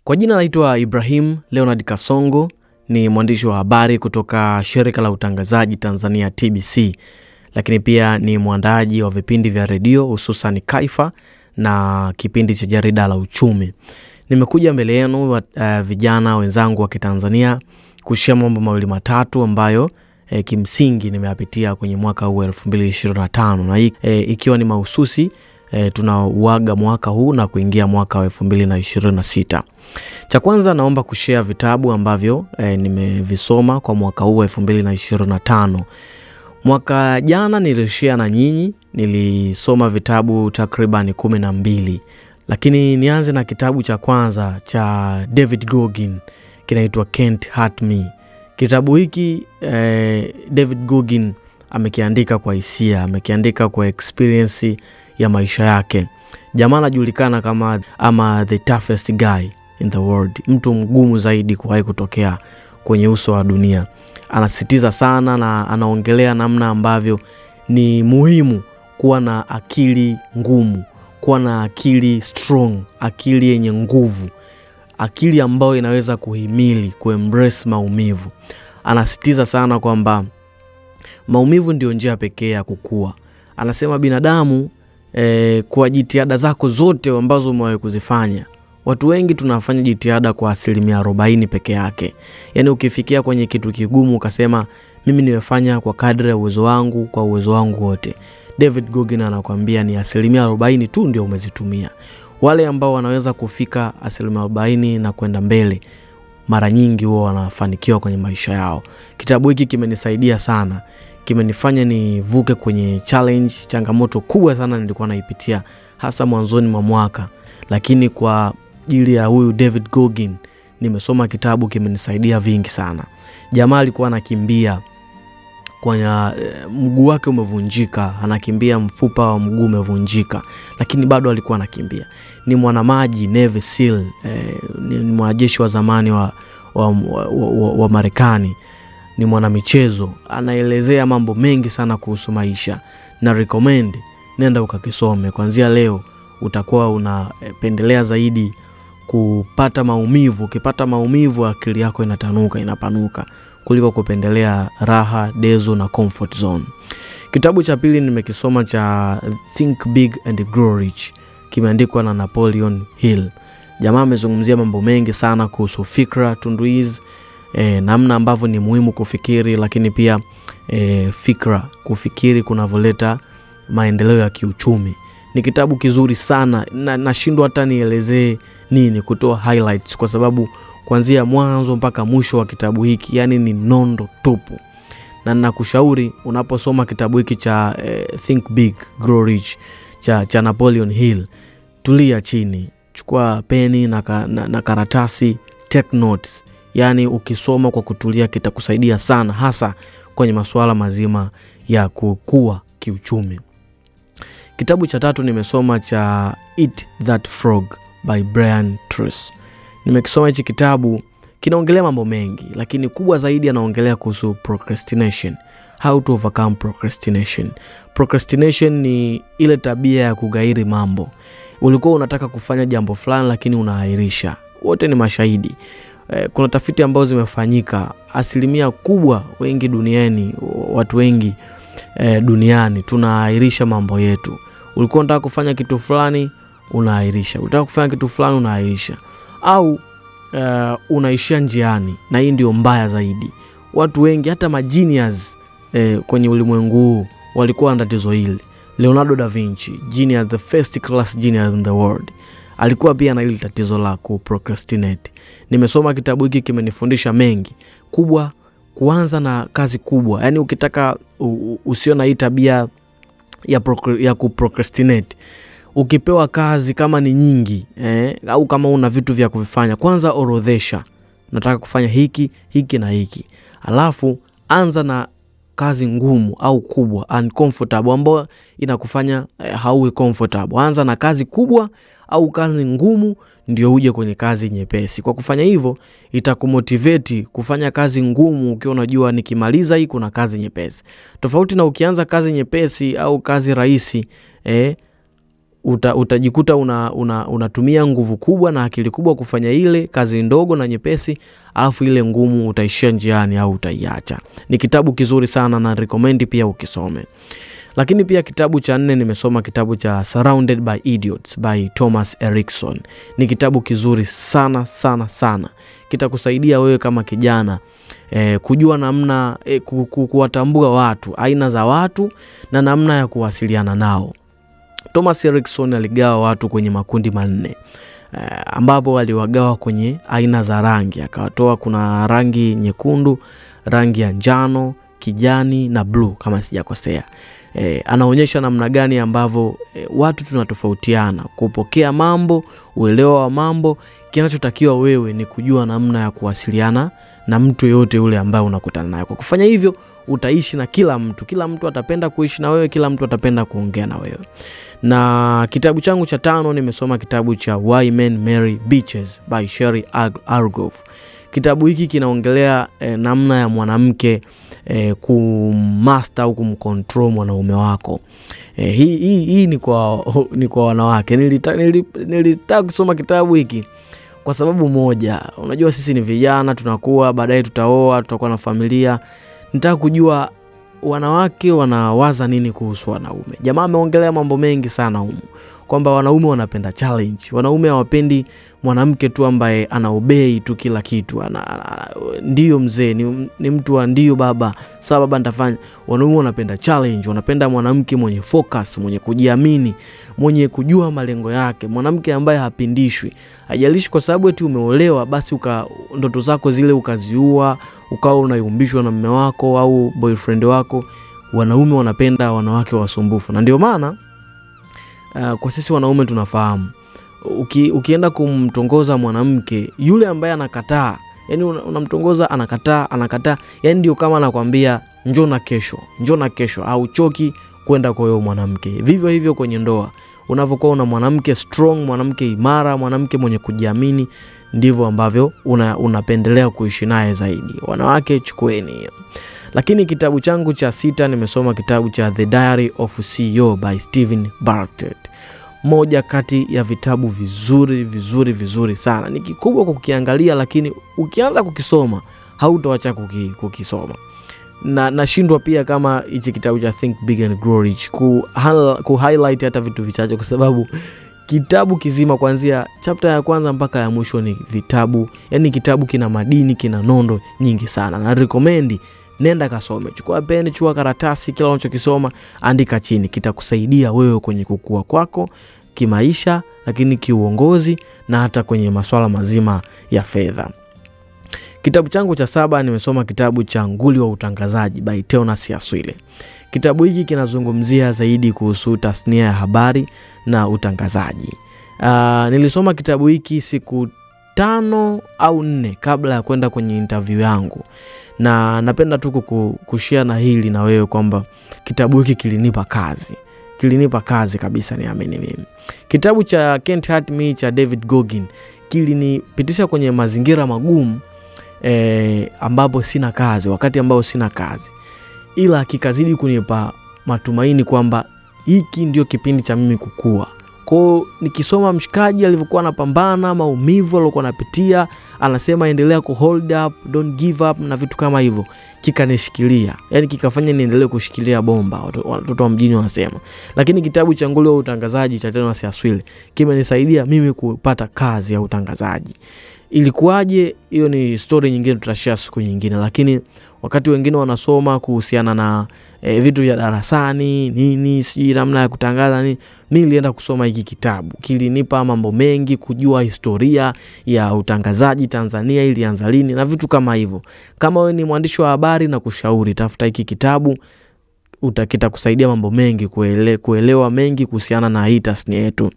Kwa jina naitwa Ibrahim Leonard Kasongo, ni mwandishi wa habari kutoka shirika la utangazaji Tanzania TBC, lakini pia ni mwandaaji wa vipindi vya redio hususan Kaifa na kipindi cha jarida la uchumi. Nimekuja mbele yenu vijana wenzangu wa Kitanzania kushia mambo mawili matatu ambayo kimsingi nimeyapitia kwenye mwaka huu 2025 na ikiwa ni mahususi tunauaga mwaka huu na kuingia mwaka wa 2026. Cha kwanza naomba kushare vitabu ambavyo nimevisoma kwa mwaka huu wa 2025. Mwaka jana nilishare na nyinyi, nilisoma vitabu takriban 12. Lakini nianze na kitabu cha kwanza cha David Goggin, kinaitwa Can't Hurt Me. Kitabu hiki David Goggin amekiandika kwa hisia, amekiandika kwa experience ya maisha yake. Jamaa anajulikana kama the toughest guy in the world, mtu mgumu zaidi kuwahi kutokea kwenye uso wa dunia. Anasisitiza sana na anaongelea namna ambavyo ni muhimu kuwa na akili ngumu, kuwa na akili strong, akili yenye nguvu, akili ambayo inaweza kuhimili, kuembrace maumivu. Anasisitiza sana kwamba maumivu ndio njia pekee ya kukua. Anasema binadamu kwa jitihada zako zote ambazo umewahi kuzifanya, watu wengi tunafanya jitihada kwa 40% peke yake. Yaani ukifikia kwenye kitu kigumu ukasema mimi nimefanya kwa kadri ya uwezo wangu, kwa uwezo wangu wote, David Goggin anakuambia ni 40% tu ndio umezitumia. Wale ambao wanaweza kufika 40% na kwenda mbele, mara nyingi huwa wanafanikiwa kwenye maisha yao. Kitabu hiki kimenisaidia sana, kimenifanya nivuke kwenye changamoto kubwa sana nilikuwa naipitia hasa mwanzoni mwa mwaka. Lakini kwa ajili ya huyu David Goggin nimesoma kitabu, kimenisaidia vingi sana. Jamaa alikuwa anakimbia kwenye mguu wake umevunjika, anakimbia mfupa wa mguu umevunjika, lakini bado alikuwa anakimbia. Ni mwanamaji, Navy SEAL, ni mwanajeshi wa zamani wa Marekani, ni mwanamichezo. Anaelezea mambo mengi sana kuhusu maisha na recommend nenda ukakisome. Kuanzia leo utakuwa unapendelea zaidi kupata maumivu. Ukipata maumivu akili yako inapanuka kuliko kupendelea raha, dezo na comfort zone. Kitabu cha pili nimekisoma cha Think Big and Grow Rich, kimeandikwa na Napoleon Hill. Jamaa amezungumzia mambo mengi sana kuhusu fikra tunduizi, namna ambavyo ni muhimu kufikiri, lakini pia kufikiri kunavoleta maendeleo ya kiuchumi. Ni kitabu kizuri sana na nashindwa hata nielezee nini, kutoa highlights, kwa sababu kuanzia mwanzo mpaka mwisho wa kitabu hiki yani ni nondo tupu. Na ninakushauri unaposoma kitabu hiki cha Think Big Grow Rich cha Napoleon Hill, tulia chini, chukua peni na karatasi, take notes. Yani ukisoma kwa kutulia kitakusaidia sana, hasa kwenye masuala mazima ya kukua kiuchumi. Kitabu cha tatu nimesoma cha Eat That Frog by Brian Tracy. Nimekisoma hichi kitabu, kinaongelea mambo mengi, lakini kubwa zaidi anaongelea kuhusu procrastination. How to overcome procrastination. Procrastination ni ile tabia ya kugairi mambo. Ulikuwa unataka kufanya jambo fulani lakini unaahirisha. Wote ni mashahidi. Kuna tafiti ambazo zimefanyika, asilimia kubwa watu wengi duniani tunaahirisha mambo yetu. Ulikuwa unataka kufanya kitu fulani unaahirisha, unataka kufanya kitu fulani unaahirisha, au unaishia njiani. Na hii ndio mbaya zaidi. Watu wengi hata magenius kwenye ulimwengu huu walikuwa na tatizo hili. Leonardo da Vinci, genius, the first class genius in the world, alikuwa pia na hili tatizo la procrastinate. Nimesoma kitabu hiki, kimenifundisha mengi. Kubwa, kuanza na kazi kubwa. Yani ukitaka usiona hii tabia ya kuprocrastinate, ukipewa kazi kama ni nyingi au kama una vitu vya kuvifanya, kwanza orodhesha, nataka kufanya hiki, hiki na hiki. Alafu anza na kazi ngumu au kubwa, uncomfortable, ambayo inakufanya hauwe comfortable. Anza na kazi kubwa au kazi ngumu ndio uje kwenye kazi nyepesi. Kwa kufanya hivyo itakumotivate kufanya kazi ngumu ukiwa unajua nikimaliza hii kuna kazi nyepesi. Tofauti na ukianza kazi nyepesi au kazi rahisi, utajikuta unatumia nguvu kubwa na akili kubwa kufanya ile kazi ndogo na nyepesi, alafu ile ngumu utaishia njiani au utaiacha. Ni kitabu kizuri sana na recommend pia ukisome. Lakini pia kitabu cha 4 nimesoma kitabu cha Surrounded by Idiots by Thomas Erikson. Ni kitabu kizuri sana sana sana. Kitakusaidia wewe kama kijana kujua namna kuwatambua watu, aina za watu na namna ya kuwasiliana nao. Thomas Erikson aligawa watu kwenye makundi 4, ambapo waliwagawa kwenye aina za rangi. Akawatoa kuna rangi nyekundu, rangi ya njano, kijani na blue kama sijakosea. Anaonyesha namna gani ambavyo watu tunatofautiana, kupokea mambo, uelewa wa mambo. Kinachotakiwa wewe ni kujua namna ya kuwasiliana na mtu yote yule ambaye unakutana naye. Kwa kufanya hivyo utaishi na kila mtu atapenda kuishi na wewe, kila mtu atapenda kuongea na wewe. Na kitabu changu cha 5 nimesoma kitabu cha Why Men Marry Bitches by Sherry Argov. Kitabu hiki kinaongelea namna ya mwanamke kumaster au kumcontrol mwanaume wako. Hii ni kwa wanawake. Nilitaka kusoma kitabu hiki kwa sababu moja. Unajua sisi ni vijana, tunakuwa baadaye tutaoa, tutakuwa na familia. Nitaka kujua wanawake wanawaza nini kuhusu wanaume. Jamaa ameongelea mambo mengi sana humu, kwamba wanaume wanapenda challenge. Wanaume hawapendi mwanamke tu ambaye anaobei tu kila kitu. Ndio mzee, ni mtu wa ndio baba, sawa baba nitafanya. Wanaume wanapenda challenge, wanapenda mwanamke mwenye focus, mwenye kujiamini, mwenye kujua malengo yake, mwanamke ambaye hapindishwi. Hajalishi kwa sababu eti umeolewa basi ndoto zako zile ukaziua, ukawa unayumbishwa na mume wako au boyfriend wako. Wanaume wanapenda wanawake wasumbufu. Na ndio maana kwa sisi wanaume tunafahamu, ukienda kumtongoza mwanamke yule ambaye anakataa, yani unamtongoza anakataa, yani ndio kama anakuambia njoo na kesho, au choki kwenda kwa huyo mwanamke. Vivyo hivyo kwenye ndoa, unavyokuwa una mwanamke strong, mwanamke imara, mwanamke mwenye kujiamini, ndivyo ambavyo unapendelea kuishi naye zaidi. Wanawake chukueni. Lakini kitabu changu cha 6 nimesoma kitabu cha The Diary of CEO by Stephen Bartlett. Moja kati ya vitabu vizuri sana. Ni kikubwa kukiangalia, lakini ukianza kukisoma hautaacha kukisoma. Na nashindwa pia kama hichi kitabu cha Think Big and Grow Rich ku highlight hata vitu vichache, kwa sababu kitabu kizima kuanzia chapter ya kwanza mpaka ya mwisho ni vitabu. Yani kitabu kina madini, kina nondo nyingi sana. Na recommend nenda kasome. Chukua peni, chukua karatasi, kila unachokisoma andika chini. Kitakusaidia wewe kwenye kukua kwako kimaisha, lakini kiuongozi na hata kwenye masuala mazima ya fedha. Kitabu changu cha 7 nimesoma kitabu cha Nguli wa Utangazaji by Theonas Yaswile. Kitabu hiki kinazungumzia zaidi kuhusu tasnia ya habari na utangazaji. Nilisoma kitabu hiki siku 5 au 4 kabla ya kwenda kwenye interview yangu. Na napenda tu kushare na hili na wewe kwamba kitabu hiki kilinipa kazi kabisa, niamini mimi. Kitabu cha Can't Hurt Me cha David Goggin kilinipitisha kwenye mazingira magumu ambapo sina kazi, wakati ambao sina kazi, ila kikazidi kunipa matumaini kwamba hiki ndio kipindi cha mimi kukua. Kwa nikisoma mshikaji alivyokuwa anapambana, maumivu aliyokuwa anapitia, anasema endelea ku hold up, don't give up na vitu kama hivyo, kikanishikilia. Yani kikafanya niendelee kushikilia bomba, watoto wa mjini wanasema. Lakini kitabu cha Nguli wa Utangazaji cha Theonas Yaswile kimenisaidia mimi kupata kazi ya utangazaji. Ilikuwaje? Hiyo ni story nyingine, tutashare siku nyingine. Lakini wakati wengine wanasoma kuhusiana na vitu vya darasani nini, sijui namna ya kutangaza nini, mimi nilienda kusoma hiki kitabu. Kilinipa mambo mengi, kujua historia ya utangazaji Tanzania ilianza lini na vitu kama hivyo. Kama wewe ni mwandishi wa habari, na kushauri tafuta hiki kitabu, kitakusaidia mambo mengi, kuelewa mengi kuhusiana na hii tasnia yetu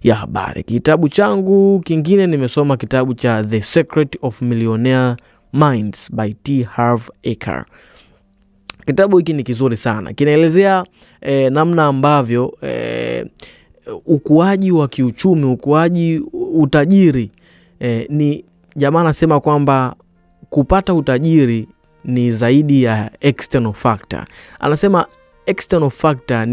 ya habari. Kitabu changu kingine nimesoma kitabu cha The Secret of Millionaire Minds by T. Harv Eker. Kitabu hiki ni kizuri sana. Kinaelezea namna ambavyo ukuaji wa kiuchumi, utajiri, ni jamaa anasema kwamba kupata utajiri ni zaidi ya external factor. Anasema external factor,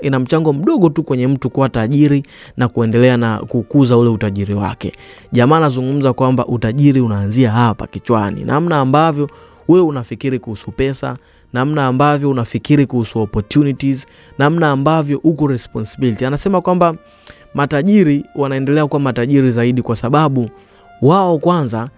ina mchango mdogo tu kwenye mtu kuwa tajiri na kuendelea na kukuza ule utajiri wake. Jamaa anazungumza kwamba utajiri unaanzia hapa kichwani. Namna ambavyo wewe unafikiri kuhusu pesa, namna ambavyo unafikiri kuhusu opportunities, namna ambavyo uko responsibility. Anasema kwamba matajiri wanaendelea kuwa matajiri zaidi kwa sababu wao kwanza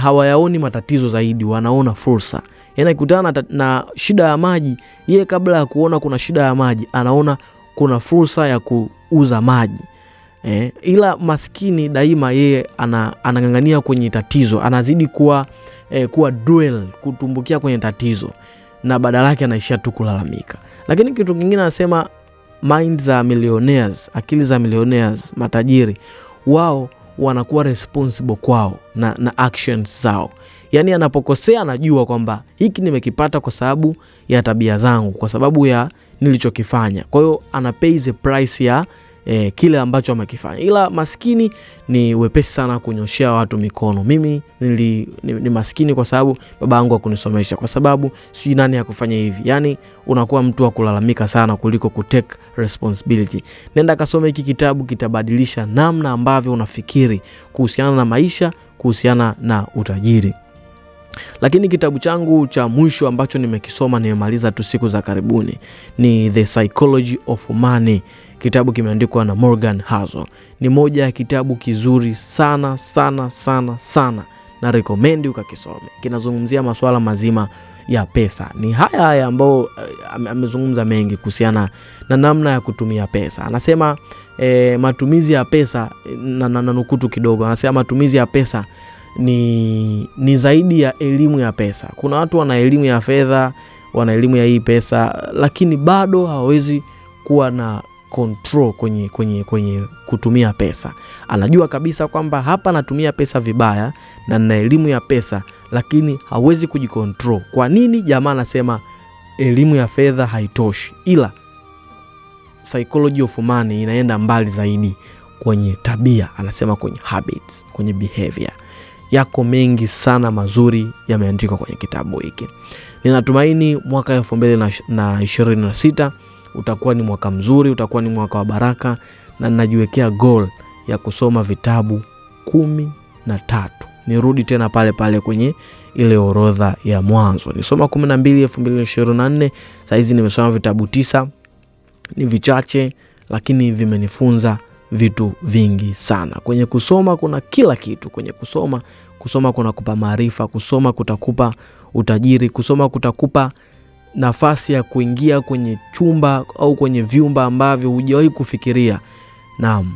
hawayaoni matatizo zaidi, wanaona fursa. Yaani kutana na shida ya maji, yeye kabla ya kuona kuna shida ya maji anaona kuna fursa ya kuuza maji. Ila maskini daima yeye anangangania kwenye tatizo, anazidi kuwa dwell, kutumbukia kwenye tatizo, na badala yake anaishia tu kulalamika. Lakini kitu kingine anasema minds za millionaires, akili za millionaires, matajiri, wao wanakuwa responsible kwao na actions zao. Yaani anapokosea anajua kwamba hiki nimekipata kwa sababu ya tabia zangu, kwa sababu ya nilichokifanya. Kwa hiyo ana pay the price ya kile ambacho amekifanya. Ila maskini ni wepesi sana kunyoshea watu mikono. Mimi ni maskini kwa sababu baba yangu hakunisomesha, kwa sababu sijui nani akufanya hivi. Yaani unakuwa mtu wa kulalamika sana kuliko kutake responsibility. Nenda kasome hiki kitabu, kitabadilisha namna ambavyo unafikiri kuhusiana na maisha, kuhusiana na utajiri. Lakini kitabu changu cha mwisho ambacho nimekisoma, nimemaliza tu siku za karibuni, ni The Psychology of Money. Kitabu kimeandikwa na Morgan Housel. Ni moja ya kitabu kizuri sana sana sana sana, na recommend ukakisome. Kinazungumzia masuala mazima ya pesa. Ni haya ambao amezungumza mengi kuhusiana na namna ya kutumia pesa. Anasema matumizi ya pesa, na nukutu kidogo, anasema matumizi ya pesa ni zaidi ya elimu ya pesa. Kuna watu wana elimu ya fedha, wana elimu ya hii pesa, lakini bado hawezi kuwa na control kwenye kutumia pesa. Anajua kabisa kwamba hapa natumia pesa vibaya na nina elimu ya pesa, lakini hawezi kujikontrol. Kwa nini? Jamaa anasema elimu ya fedha haitoshi, ila psychology of money inaenda mbali zaidi kwenye tabia. Anasema kwenye habits, kwenye behavior. Yako mengi sana mazuri yameandikwa kwenye kitabu hiki. Ninatumaini mwaka 2026 utakuwa ni mwaka mzuri, utakuwa ni mwaka wa baraka, na ninajiwekea goal ya kusoma vitabu 13. Nirudi tena pale pale kwenye ile orodha ya mwanzo. Nisoma 12 2024, sasa hizi nimesoma vitabu 9. Ni vichache lakini vimenifunza vitu vingi sana. Kwenye kusoma kuna kila kitu. Kwenye kusoma kuna kupa maarifa, kusoma kutakupa utajiri, kusoma kutakupa nafasi ya kuingia kwenye chumba au kwenye vyumba ambavyo hujawahi kufikiria. Naam.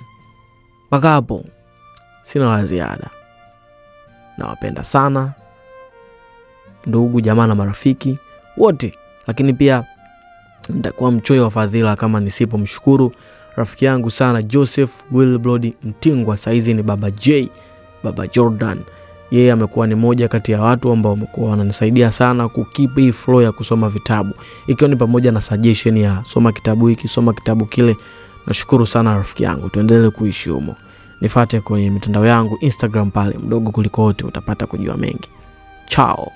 Mpaka hapo sina la ziada. Nawapenda sana ndugu, jamaa na marafiki wote, lakini pia nitakuwa mchoyo wa fadhila kama nisipomshukuru rafiki yangu sana Joseph Wilbrod Mtingwa. Saizi ni Baba J, Baba Jordan. Yeye amekuwa ni moja kati ya watu ambao wamekuwa wananisaidia sana kukeep hii flow ya kusoma vitabu, ikiwa ni pamoja na suggestion ya soma kitabu hiki, soma kitabu kile. Nashukuru sana rafiki yangu, tuendelee kuishi humo. Nifuate kwenye mitandao yangu Instagram pale, Mdogo Kuliko Wote, utapata kujua mengi. Ciao.